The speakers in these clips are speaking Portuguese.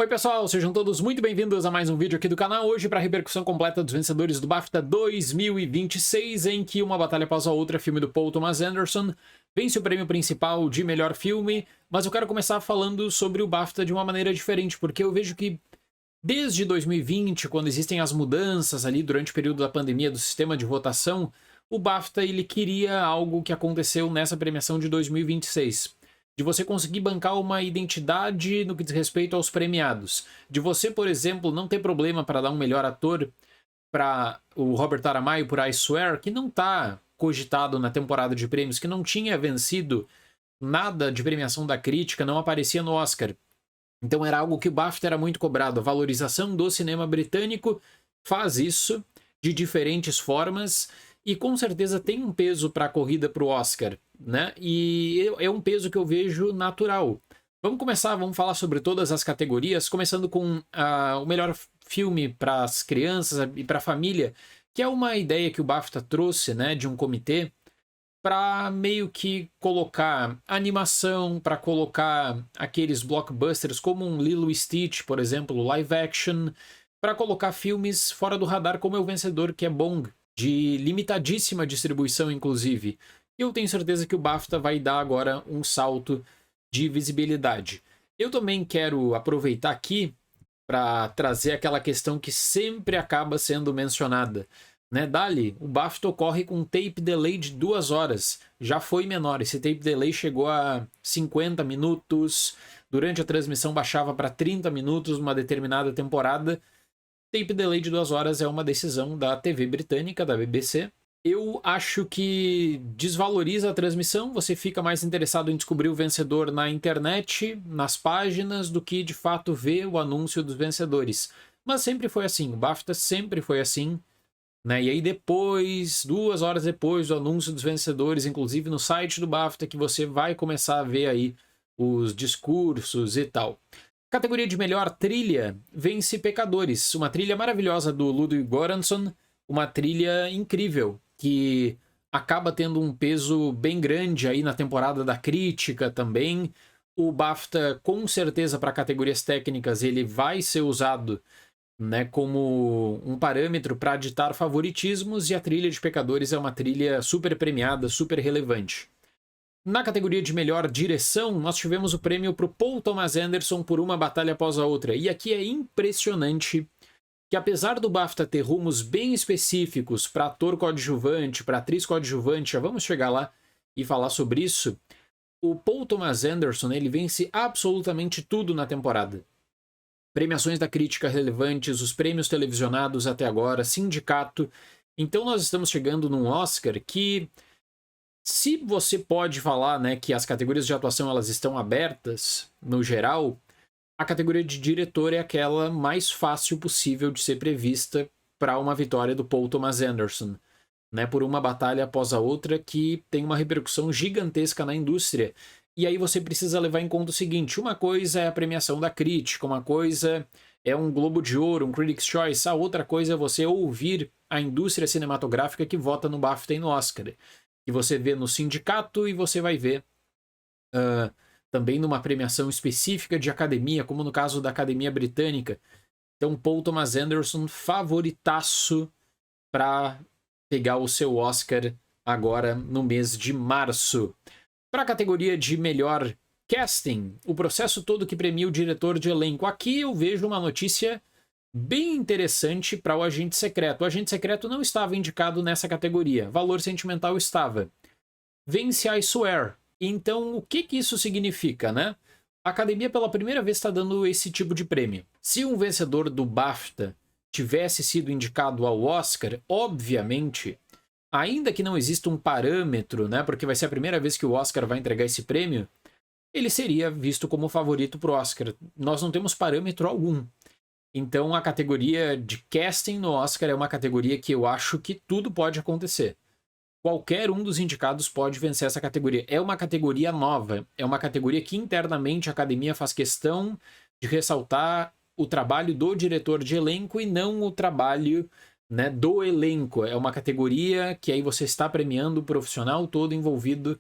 Oi pessoal, sejam todos muito bem-vindos a mais um vídeo aqui do canal, hoje para a repercussão completa dos vencedores do BAFTA 2026, em que uma batalha após a outra, filme do Paul Thomas Anderson, vence o prêmio principal de melhor filme, mas eu quero começar falando sobre o BAFTA de uma maneira diferente, porque eu vejo que desde 2020, quando existem as mudanças ali durante o período da pandemia do sistema de votação, o BAFTA ele queria algo que aconteceu nessa premiação de 2026. De você conseguir bancar uma identidade no que diz respeito aos premiados. De você, por exemplo, não ter problema para dar um melhor ator para o Robert Aramayo por I Swear, que não está cogitado na temporada de prêmios, que não tinha vencido nada de premiação da crítica, não aparecia no Oscar. Então era algo que o BAFTA era muito cobrado. A valorização do cinema britânico faz isso de diferentes formas e com certeza tem um peso para a corrida para o Oscar, né? E é um peso que eu vejo natural. Vamos falar sobre todas as categorias, começando com o melhor filme para as crianças e para a família, que é uma ideia que o BAFTA trouxe, né, de um comitê, para meio que colocar animação, para colocar aqueles blockbusters como um Lilo e Stitch, por exemplo, live action, para colocar filmes fora do radar como é o vencedor, que é Bong, de limitadíssima distribuição, inclusive. Eu tenho certeza que o BAFTA vai dar agora um salto de visibilidade. Eu também quero aproveitar aqui para trazer aquela questão que sempre acaba sendo mencionada, né? Dali, o BAFTA ocorre com um tape delay de 2 horas. Já foi menor, esse tape delay chegou a 50 minutos, durante a transmissão baixava para 30 minutos numa determinada temporada. Tape delay de 2 horas é uma decisão da TV britânica, da BBC. Eu acho que desvaloriza a transmissão, você fica mais interessado em descobrir o vencedor na internet, nas páginas, do que de fato ver o anúncio dos vencedores. Mas sempre foi assim, o BAFTA sempre foi assim, né? E aí depois, 2 horas depois do anúncio dos vencedores, inclusive no site do BAFTA, que você vai começar a ver aí os discursos e tal. Categoria de melhor trilha, vence Pecadores, uma trilha maravilhosa do Ludwig Göransson, uma trilha incrível, que acaba tendo um peso bem grande aí na temporada da crítica também. O BAFTA, com certeza, para categorias técnicas, ele vai ser usado, né, como um parâmetro para ditar favoritismos, e a trilha de Pecadores é uma trilha super premiada, super relevante. Na categoria de melhor direção, nós tivemos o prêmio para o Paul Thomas Anderson por Uma Batalha Após a Outra. E aqui é impressionante que, apesar do BAFTA ter rumos bem específicos para ator coadjuvante, para atriz coadjuvante, já vamos chegar lá e falar sobre isso, o Paul Thomas Anderson ele vence absolutamente tudo na temporada. Premiações da crítica relevantes, os prêmios televisionados até agora, sindicato. Então nós estamos chegando num Oscar que, se você pode falar, né, que as categorias de atuação elas estão abertas, no geral, a categoria de diretor é aquela mais fácil possível de ser prevista para uma vitória do Paul Thomas Anderson, né, por Uma Batalha Após a Outra, que tem uma repercussão gigantesca na indústria. E aí você precisa levar em conta o seguinte: uma coisa é a premiação da crítica, uma coisa é um Globo de Ouro, um Critics' Choice, a outra coisa é você ouvir a indústria cinematográfica que vota no BAFTA e no Oscar, que você vê no sindicato e você vai ver também numa premiação específica de academia, como no caso da Academia Britânica. Então, Paul Thomas Anderson, favoritaço para pegar o seu Oscar agora no mês de março. Para a categoria de melhor casting, o processo todo que premia o diretor de elenco. Aqui eu vejo uma notícia bem interessante para o Agente Secreto. O Agente Secreto não estava indicado nessa categoria. Valor Sentimental estava. Vence I Swear. Então, o que isso significa, né? A Academia pela primeira vez está dando esse tipo de prêmio. Se um vencedor do BAFTA tivesse sido indicado ao Oscar, obviamente, ainda que não exista um parâmetro, né, porque vai ser a primeira vez que o Oscar vai entregar esse prêmio, ele seria visto como favorito para o Oscar. Nós não temos parâmetro algum. Então, a categoria de casting no Oscar é uma categoria que eu acho que tudo pode acontecer. Qualquer um dos indicados pode vencer essa categoria. É uma categoria nova, é uma categoria que internamente a academia faz questão de ressaltar o trabalho do diretor de elenco e não o trabalho, né, do elenco. É uma categoria que aí você está premiando o profissional todo envolvido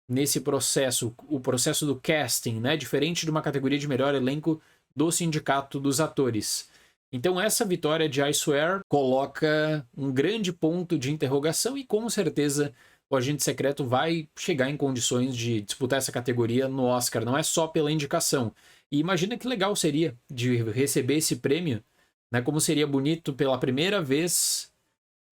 nesse processo, o processo do casting, né? Diferente de uma categoria de melhor elenco do Sindicato dos Atores. Então essa vitória de I Swear coloca um grande ponto de interrogação e com certeza o Agente Secreto vai chegar em condições de disputar essa categoria no Oscar, não é só pela indicação. E imagina que legal seria de receber esse prêmio, né? Como seria bonito pela primeira vez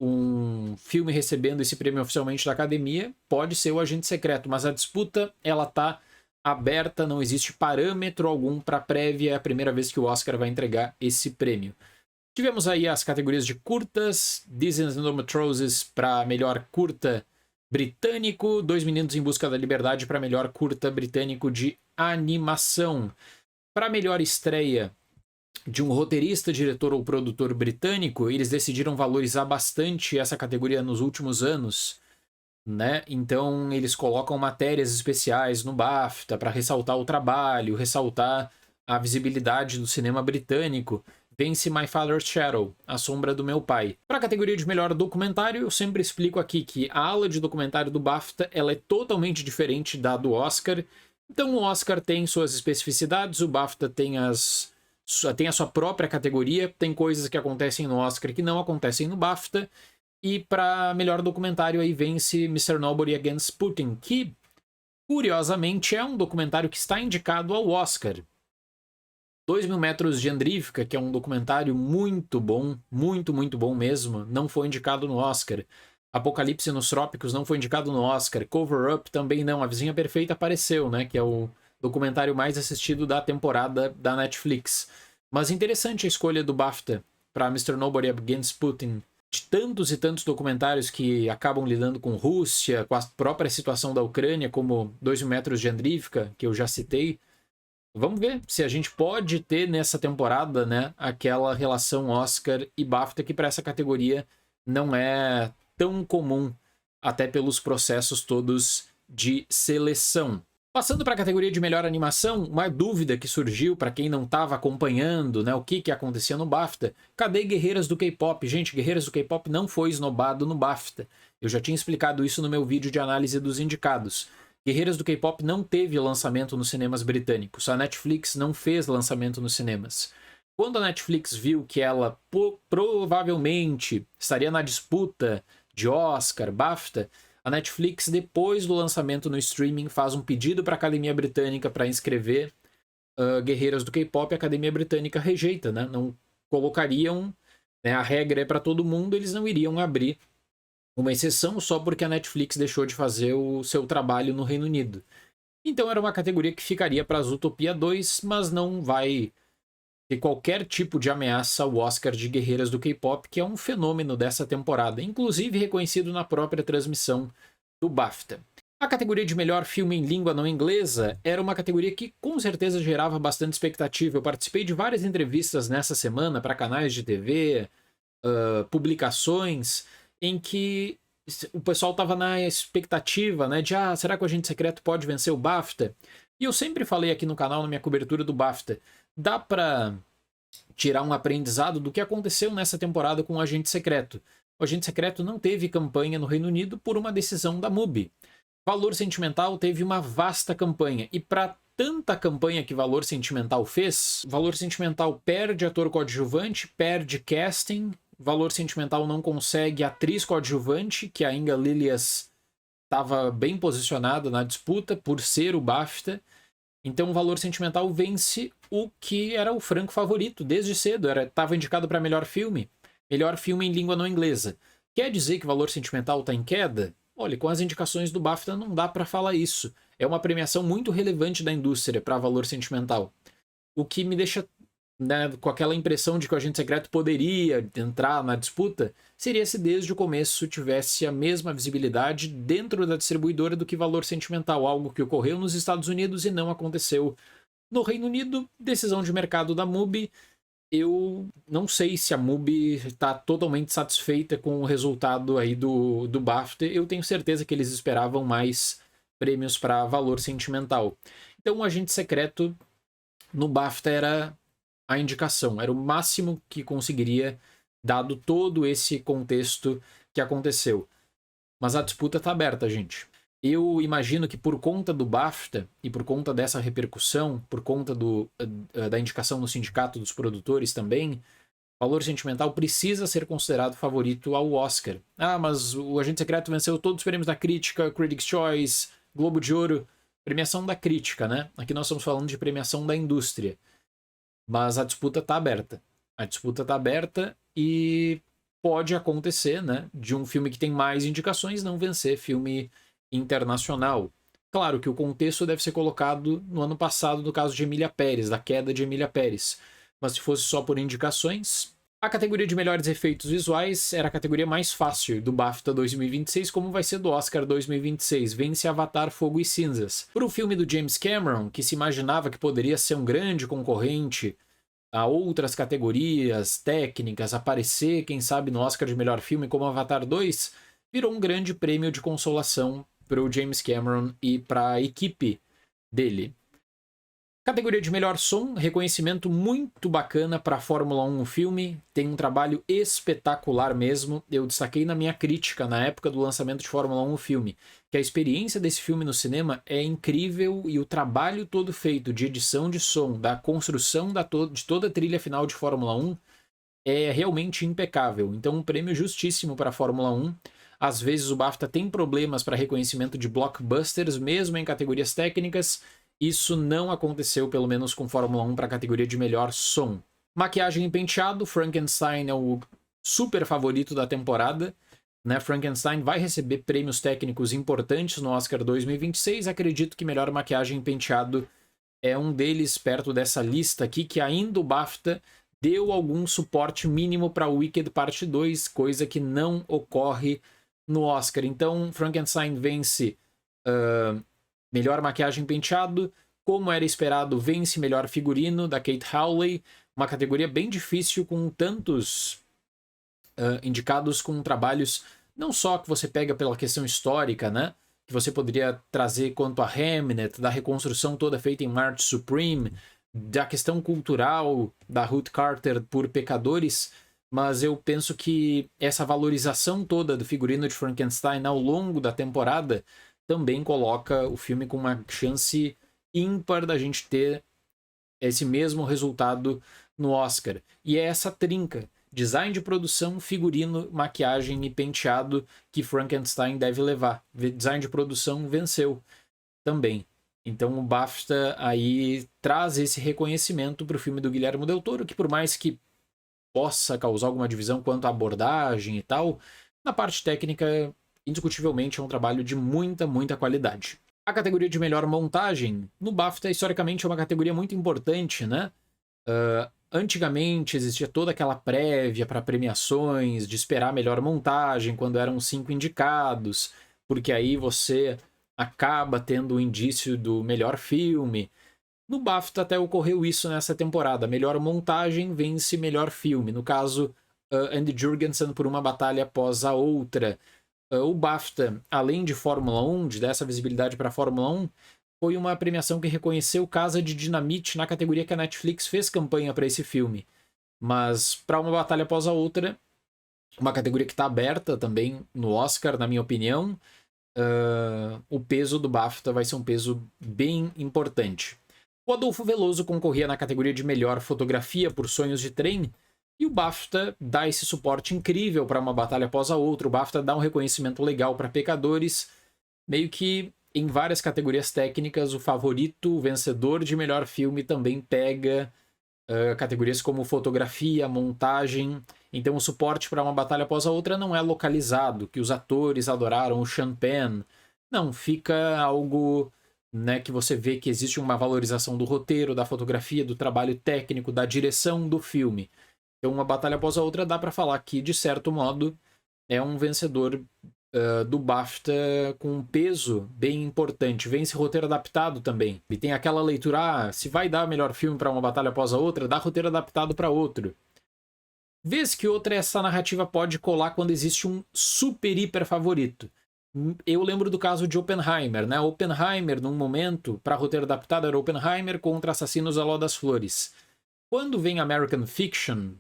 um filme recebendo esse prêmio oficialmente da Academia, pode ser o Agente Secreto, mas a disputa ela tá aberta, não existe parâmetro algum para prévia, é a primeira vez que o Oscar vai entregar esse prêmio. Tivemos aí as categorias de curtas, Disney's Endometriosis para melhor curta britânico, Dois Meninos em Busca da Liberdade para melhor curta britânico de animação. Para melhor estreia de um roteirista, diretor ou produtor britânico, eles decidiram valorizar bastante essa categoria nos últimos anos, né? Então eles colocam matérias especiais no BAFTA para ressaltar o trabalho, ressaltar a visibilidade do cinema britânico. Vence My Father's Shadow, A Sombra do Meu Pai. Para a categoria de melhor documentário, eu sempre explico aqui que a ala de documentário do BAFTA ela é totalmente diferente da do Oscar. Então o Oscar tem suas especificidades, o BAFTA tem a sua própria categoria, tem coisas que acontecem no Oscar que não acontecem no BAFTA. E para melhor documentário aí vence Mr. Nobody Against Putin, que curiosamente é um documentário que está indicado ao Oscar. 2.000 Metros de Andrífica, que é um documentário muito bom, muito bom mesmo, não foi indicado no Oscar. Apocalipse nos Trópicos não foi indicado no Oscar. Cover Up também não. A Vizinha Perfeita apareceu, né? Que é o documentário mais assistido da temporada da Netflix. Mas interessante a escolha do BAFTA para Mr. Nobody Against Putin. De tantos e tantos documentários que acabam lidando com Rússia, com a própria situação da Ucrânia, como 2.000 Metros de Andrífica, que eu já citei. Vamos ver se a gente pode ter nessa temporada, né, aquela relação Oscar e BAFTA que para essa categoria não é tão comum, até pelos processos todos de seleção. Passando para a categoria de melhor animação, uma dúvida que surgiu para quem não estava acompanhando, né, o que acontecia no BAFTA. Cadê Guerreiras do K-pop? Gente, Guerreiras do K-pop não foi esnobado no BAFTA. Eu já tinha explicado isso no meu vídeo de análise dos indicados. Guerreiras do K-pop não teve lançamento nos cinemas britânicos. A Netflix não fez lançamento nos cinemas. Quando a Netflix viu que ela provavelmente estaria na disputa de Oscar, BAFTA, a Netflix, depois do lançamento no streaming, faz um pedido para a Academia Britânica para inscrever Guerreiras do K-pop. A Academia Britânica rejeita, né? Não colocariam, né? A regra é para todo mundo, eles não iriam abrir uma exceção só porque a Netflix deixou de fazer o seu trabalho no Reino Unido. Então era uma categoria que ficaria para a Zootopia 2, mas não vai ter qualquer tipo de ameaça ao Oscar de Guerreiras do K-pop, que é um fenômeno dessa temporada, inclusive reconhecido na própria transmissão do BAFTA. A categoria de melhor filme em língua não inglesa era uma categoria que com certeza gerava bastante expectativa. Eu participei de várias entrevistas nessa semana para canais de TV, publicações, em que o pessoal estava na expectativa, né, de será que o Agente Secreto pode vencer o BAFTA? E eu sempre falei aqui no canal, na minha cobertura do BAFTA, dá para tirar um aprendizado do que aconteceu nessa temporada com o Agente Secreto. O Agente Secreto não teve campanha no Reino Unido por uma decisão da MUBI. Valor Sentimental teve uma vasta campanha, e para tanta campanha que Valor Sentimental fez, Valor Sentimental perde ator coadjuvante, perde casting, Valor Sentimental não consegue atriz coadjuvante, que a Inga Lillias estava bem posicionada na disputa por ser o BAFTA. Então o Valor Sentimental vence o que era o franco favorito desde cedo, estava indicado para melhor filme em língua não inglesa. Quer dizer que Valor Sentimental está em queda? Olha, com as indicações do BAFTA não dá para falar isso. É uma premiação muito relevante da indústria para Valor Sentimental. O que me deixa, né, com aquela impressão de que o Agente Secreto poderia entrar na disputa, seria se desde o começo tivesse a mesma visibilidade dentro da distribuidora do que Valor Sentimental, algo que ocorreu nos Estados Unidos e não aconteceu no Reino Unido. Decisão de mercado da MUBI. Eu não sei se a MUBI está totalmente satisfeita com o resultado aí do BAFTA. Eu tenho certeza que eles esperavam mais prêmios para Valor Sentimental. Então o Agente Secreto no BAFTA era a indicação, era o máximo que conseguiria, dado todo esse contexto que aconteceu. Mas a disputa está aberta, gente. Eu imagino que por conta do BAFTA e por conta dessa repercussão, por conta da indicação no sindicato dos produtores também, Valor Sentimental precisa ser considerado favorito ao Oscar. Ah, mas o Agente Secreto venceu todos os prêmios da crítica, Critics' Choice, Globo de Ouro, premiação da crítica, né? Aqui nós estamos falando de premiação da indústria. Mas a disputa está aberta. A disputa está aberta e pode acontecer, né, de um filme que tem mais indicações não vencer filme internacional. Claro que o contexto deve ser colocado no ano passado, no caso de Emília Pérez, da queda de Emília Pérez. Mas se fosse só por indicações, a categoria de melhores efeitos visuais era a categoria mais fácil do BAFTA 2026, como vai ser do Oscar 2026. Vence Avatar Fogo e Cinzas. Para o filme do James Cameron, que se imaginava que poderia ser um grande concorrente a outras categorias técnicas, aparecer, quem sabe, no Oscar de melhor filme como Avatar 2, virou um grande prêmio de consolação para o James Cameron e para a equipe dele. Categoria de melhor som, reconhecimento muito bacana para a Fórmula 1 no filme, tem um trabalho espetacular mesmo. Eu destaquei na minha crítica na época do lançamento de Fórmula 1 no filme, que a experiência desse filme no cinema é incrível e o trabalho todo feito de edição de som, da construção de toda a trilha final de Fórmula 1 é realmente impecável. Então um prêmio justíssimo para a Fórmula 1. Às vezes o BAFTA tem problemas para reconhecimento de blockbusters, mesmo em categorias técnicas. Isso não aconteceu, pelo menos com Fórmula 1, para a categoria de melhor som. Maquiagem e penteado, Frankenstein é o super favorito da temporada. Né? Frankenstein vai receber prêmios técnicos importantes no Oscar 2026. Acredito que melhor maquiagem e penteado é um deles, perto dessa lista aqui, que ainda o BAFTA deu algum suporte mínimo para Wicked Parte 2, coisa que não ocorre no Oscar. Então, Frankenstein vence melhor maquiagem e penteado. Como era esperado, vence melhor figurino, da Kate Hawley. Uma categoria bem difícil, com tantos indicados com trabalhos, não só que você pega pela questão histórica, né? Que você poderia trazer quanto a Hamnet, da reconstrução toda feita em March Supreme, da questão cultural da Ruth Carter por Pecadores, mas eu penso que essa valorização toda do figurino de Frankenstein ao longo da temporada também coloca o filme com uma chance ímpar da gente ter esse mesmo resultado no Oscar. E é essa trinca, design de produção, figurino, maquiagem e penteado, que Frankenstein deve levar. Design de produção venceu também. Então o BAFTA aí traz esse reconhecimento para o filme do Guillermo del Toro, que por mais que possa causar alguma divisão quanto à abordagem e tal, na parte técnica, indiscutivelmente é um trabalho de muita qualidade. A categoria de melhor montagem, no BAFTA, historicamente é uma categoria muito importante, né? Antigamente existia toda aquela prévia para premiações, de esperar a melhor montagem quando eram 5 indicados, porque aí você acaba tendo o indício do melhor filme. No BAFTA até ocorreu isso nessa temporada. Melhor montagem vence melhor filme. No caso, Andy Jurgensen por Uma Batalha Após a Outra. O BAFTA, além de Fórmula 1, de dar essa visibilidade para a Fórmula 1, foi uma premiação que reconheceu Casa de Dinamite na categoria que a Netflix fez campanha para esse filme. Mas para Uma Batalha Após a Outra, uma categoria que está aberta também no Oscar, na minha opinião, o peso do BAFTA vai ser um peso bem importante. O Adolfo Veloso concorria na categoria de melhor fotografia por Sonhos de Trem, e o BAFTA dá esse suporte incrível para Uma Batalha Após a Outra. O BAFTA dá um reconhecimento legal para Pecadores, meio que em várias categorias técnicas. O favorito, o vencedor de melhor filme, também pega categorias como fotografia, montagem. Então o suporte para Uma Batalha Após a Outra não é localizado, que os atores adoraram o Sean Penn. Não, fica algo, né, que você vê que existe uma valorização do roteiro, da fotografia, do trabalho técnico, da direção do filme. Então, Uma Batalha Após a Outra dá para falar que, de certo modo, é um vencedor do BAFTA com um peso bem importante. Vence roteiro adaptado também. E tem aquela leitura, se vai dar melhor filme para Uma Batalha Após a Outra, dá roteiro adaptado para outro. Vez que outra, essa narrativa pode colar quando existe um super hiper favorito. Eu lembro do caso de Oppenheimer, né? Oppenheimer, num momento, para roteiro adaptado, era Oppenheimer contra Assassinos da Lua das Flores. Quando vem American Fiction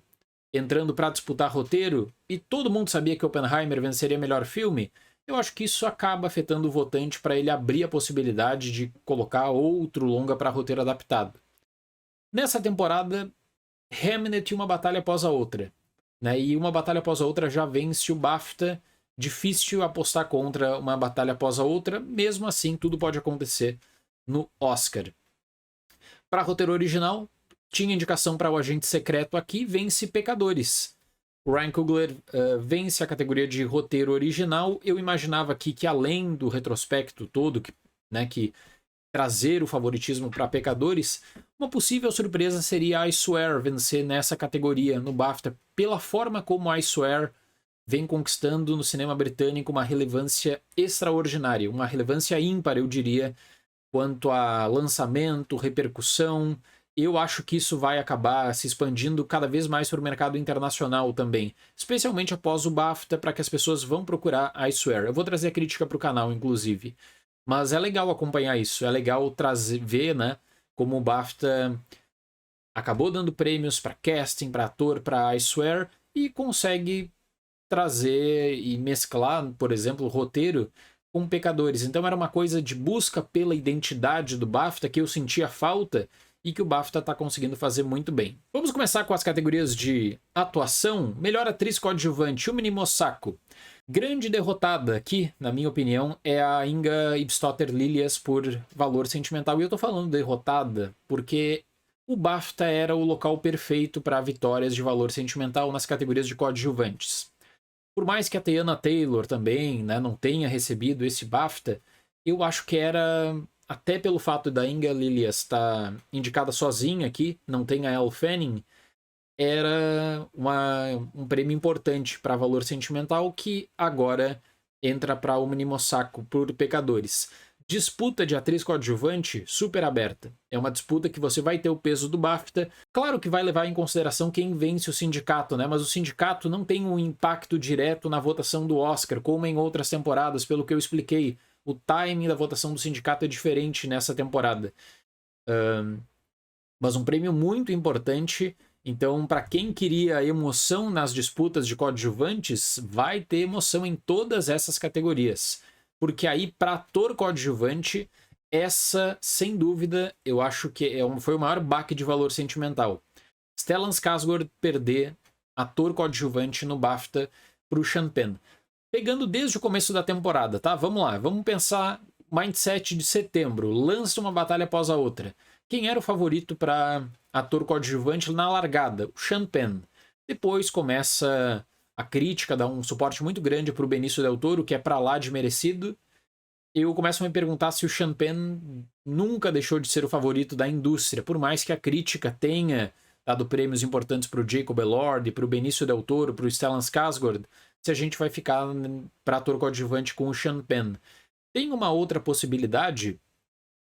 entrando para disputar roteiro, e todo mundo sabia que Oppenheimer venceria melhor filme, eu acho que isso acaba afetando o votante para ele abrir a possibilidade de colocar outro longa para roteiro adaptado. Nessa temporada, Hamnet uma batalha após a outra, né? E uma batalha após a outra já vence o BAFTA. Difícil apostar contra uma batalha após a outra, mesmo assim tudo pode acontecer no Oscar. Para roteiro original, tinha indicação para o Agente Secreto aqui, vence Pecadores. O Ryan Coogler vence a categoria de roteiro original. Eu imaginava aqui que além do retrospecto todo, que trazer o favoritismo para Pecadores, uma possível surpresa seria I Swear vencer nessa categoria no BAFTA, pela forma como I Swear vem conquistando no cinema britânico uma relevância extraordinária, uma relevância ímpar, eu diria, quanto a lançamento, repercussão. Eu acho que isso vai acabar se expandindo cada vez mais para o mercado internacional também, especialmente após o BAFTA, para que as pessoas vão procurar I Swear. Eu vou trazer a crítica para o canal, inclusive. Mas é legal acompanhar isso, é legal ver, né, como o BAFTA acabou dando prêmios para casting, para ator, para I Swear, e consegue trazer e mesclar, por exemplo, o roteiro com Pecadores. Então era uma coisa de busca pela identidade do BAFTA que eu sentia falta e que o BAFTA está conseguindo fazer muito bem. Vamos começar com as categorias de atuação. Melhor atriz coadjuvante, Yumi Mosako. Grande derrotada aqui, na minha opinião, é a Inga Ibstotter Lillias por Valor Sentimental. E eu tô falando derrotada porque o BAFTA era o local perfeito para vitórias de Valor Sentimental nas categorias de coadjuvantes. Por mais que a Teyana Taylor também, né, não tenha recebido esse BAFTA, eu acho que era, até pelo fato da Inga Lillias estar indicada sozinha aqui, não tem a Elle Fanning, era um prêmio importante para Valor Sentimental, que agora entra para o Mosako por Pecadores. Disputa de atriz coadjuvante super aberta. É uma disputa que você vai ter o peso do BAFTA. Claro que vai levar em consideração quem vence o sindicato, né? Mas o sindicato não tem um impacto direto na votação do Oscar, como em outras temporadas, pelo que eu expliquei. O timing da votação do sindicato é diferente nessa temporada. Mas um prêmio muito importante. Então, para quem queria emoção nas disputas de coadjuvantes, vai ter emoção em todas essas categorias. Porque aí, para ator coadjuvante, essa, sem dúvida, eu acho que foi o maior baque de Valor Sentimental. Stellan Skarsgård perder ator coadjuvante no BAFTA para o Sean Penn. Pegando desde o começo da temporada, tá? Vamos lá, vamos pensar mindset de setembro. Lança uma batalha após a outra. Quem era o favorito para ator coadjuvante na largada? O Sean Penn. Depois começa a crítica, dá um suporte muito grande para o Benício Del Toro, que é para lá de merecido. Eu começo a me perguntar se o Sean Penn nunca deixou de ser o favorito da indústria, por mais que a crítica tenha dado prêmios importantes para o Jacob Elord, para o Benício Del Toro, para o Stellan Skarsgård, se a gente vai ficar para ator coadjuvante com o Sean Penn. Tem uma outra possibilidade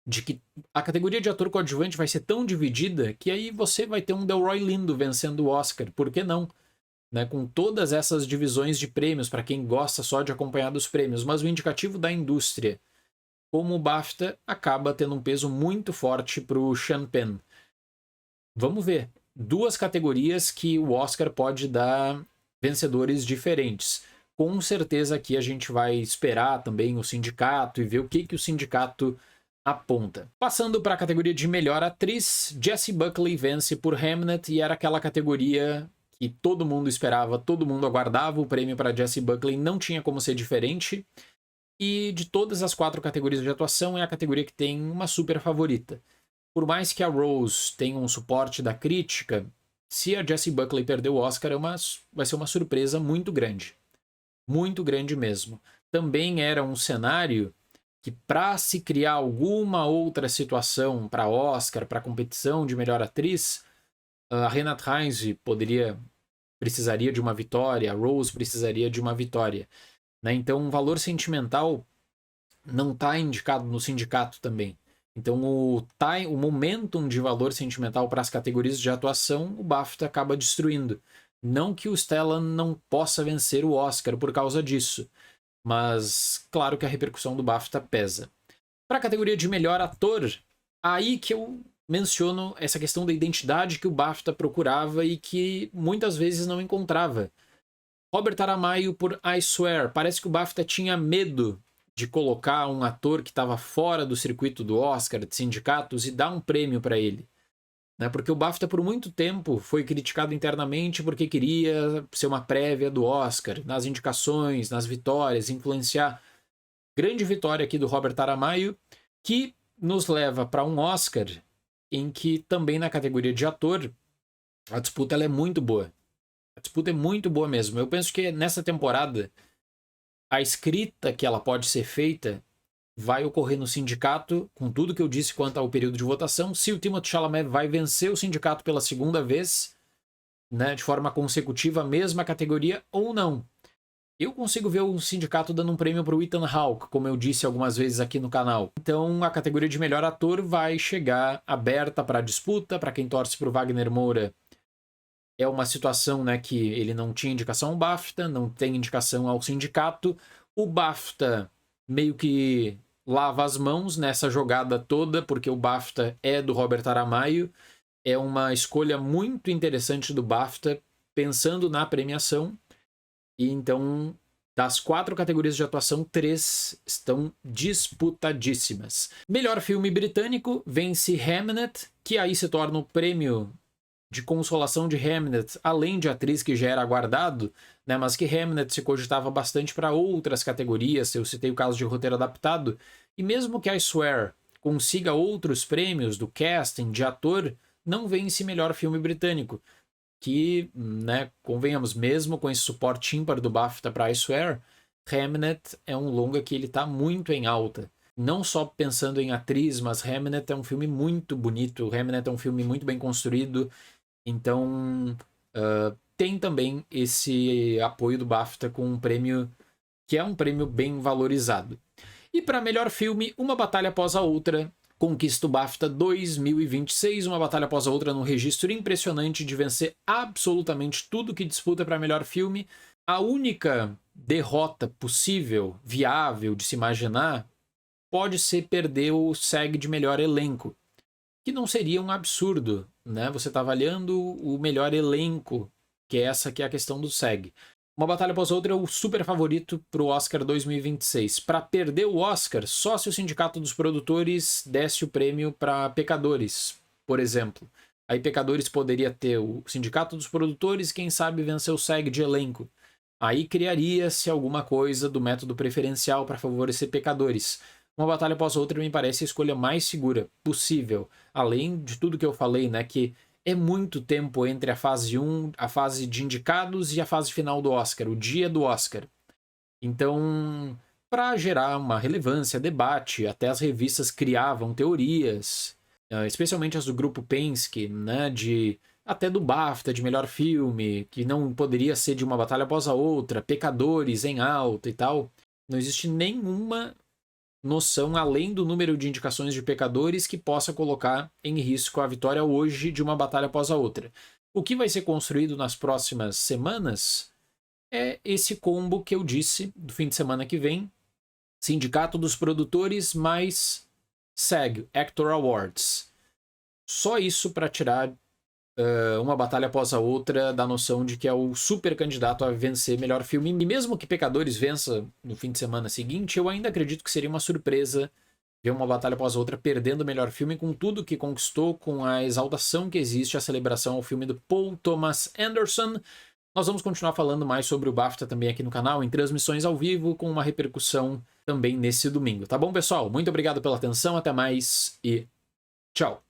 de que a categoria de ator coadjuvante vai ser tão dividida que aí você vai ter um Delroy Lindo vencendo o Oscar. Por que não? Né, com todas essas divisões de prêmios, para quem gosta só de acompanhar dos prêmios, mas o indicativo da indústria, como o BAFTA, acaba tendo um peso muito forte para o Sean Penn. Vamos ver. Duas categorias que o Oscar pode dar vencedores diferentes. Com certeza aqui a gente vai esperar também o sindicato e ver o que o sindicato aponta. Passando para a categoria de melhor atriz, Jessie Buckley vence por Hamnet e era aquela categoria que todo mundo esperava, todo mundo aguardava o prêmio para Jessie Buckley, não tinha como ser diferente. E de todas as 4 categorias de atuação, é a categoria que tem uma super favorita. Por mais que a Rose tenha um suporte da crítica, se a Jessie Buckley perder o Oscar, vai ser uma surpresa muito grande. Muito grande mesmo. Também era um cenário que, para se criar alguma outra situação para Oscar, para competição de melhor atriz, a Renate Heinz precisaria de uma vitória, a Rose precisaria de uma vitória. Né? Então, o Valor Sentimental não está indicado no sindicato também. Então, o momentum de Valor Sentimental para as categorias de atuação, o BAFTA acaba destruindo. Não que o Stellan não possa vencer o Oscar por causa disso, mas claro que a repercussão do BAFTA pesa. Para a categoria de melhor ator, aí que eu menciono essa questão da identidade que o BAFTA procurava e que muitas vezes não encontrava. Robert Aramayo por I Swear. Parece que o BAFTA tinha medo de colocar um ator que estava fora do circuito do Oscar, de sindicatos, e dar um prêmio para ele. Né? Porque o BAFTA por muito tempo foi criticado internamente porque queria ser uma prévia do Oscar, nas indicações, nas vitórias, influenciar. Grande vitória aqui do Robert Aramayo, que nos leva para um Oscar em que também na categoria de ator a disputa ela é muito boa. A disputa é muito boa mesmo. Eu penso que nessa temporada a escrita que ela pode ser feita vai ocorrer no sindicato, com tudo que eu disse quanto ao período de votação. Se o Timothée Chalamet vai vencer o sindicato pela segunda vez, né, de forma consecutiva, a mesma categoria ou não. Eu consigo ver o sindicato dando um prêmio para o Ethan Hawke, como eu disse algumas vezes aqui no canal. Então a categoria de melhor ator vai chegar aberta para disputa. Para quem torce para o Wagner Moura, é uma situação, né, que ele não tinha indicação ao BAFTA, não tem indicação ao sindicato. O BAFTA meio que lava as mãos nessa jogada toda, porque o BAFTA é do Robert Aramayo. É uma escolha muito interessante do BAFTA, pensando na premiação. E então, das 4 categorias de atuação, 3 estão disputadíssimas. Melhor filme britânico vence Hamnet, que aí se torna o prêmio de consolação de Hamnet, além de atriz que já era aguardado, né, mas que Hamnet se cogitava bastante para outras categorias. Eu citei o caso de roteiro adaptado, e mesmo que I Swear consiga outros prêmios do casting, de ator, não vence melhor filme britânico, que, né, convenhamos, mesmo com esse suporte ímpar do BAFTA para I Swear, Hamnet é um longa que ele está muito em alta. Não só pensando em atriz, mas Hamnet é um filme muito bonito, Hamnet é um filme muito bem construído. Então, tem também esse apoio do BAFTA com um prêmio que é um prêmio bem valorizado. E para melhor filme, Uma Batalha Após a Outra conquista o BAFTA 2026, uma batalha após a outra num registro impressionante de vencer absolutamente tudo que disputa para melhor filme. A única derrota possível, viável de se imaginar, pode ser perder o SEG de melhor elenco, que não seria um absurdo, né? Você está avaliando o melhor elenco, que é essa que é a questão do SEG. Uma Batalha Após Outra é o super favorito para o Oscar 2026. Para perder o Oscar, só se o Sindicato dos Produtores desse o prêmio para Pecadores, por exemplo. Aí Pecadores poderia ter o Sindicato dos Produtores, quem sabe vencer o SEG de elenco. Aí criaria-se alguma coisa do método preferencial para favorecer Pecadores. Uma Batalha Após Outra me parece a escolha mais segura possível. Além de tudo que eu falei, né, que é muito tempo entre a fase 1, a fase de indicados e a fase final do Oscar, o dia do Oscar. Então, para gerar uma relevância, debate, até as revistas criavam teorias, especialmente as do grupo Penske, né, até do BAFTA, de melhor filme, que não poderia ser de Uma Batalha Após a Outra, Pecadores em alta e tal. Não existe nenhuma noção, além do número de indicações de Pecadores, que possa colocar em risco a vitória hoje de Uma Batalha Após a Outra. O que vai ser construído nas próximas semanas é esse combo que eu disse do fim de semana que vem: Sindicato dos Produtores mais SAG, Actor Awards. Só isso para tirar Uma Batalha Após a Outra da noção de que é o super candidato a vencer melhor filme. E mesmo que Pecadores vença no fim de semana seguinte, eu ainda acredito que seria uma surpresa ver Uma Batalha Após a Outra perdendo o melhor filme, com tudo que conquistou, com a exaltação que existe, a celebração ao filme do Paul Thomas Anderson. Nós vamos continuar falando mais sobre o BAFTA também aqui no canal, em transmissões ao vivo, com uma repercussão também nesse domingo. Tá bom, pessoal? Muito obrigado pela atenção, até mais e tchau!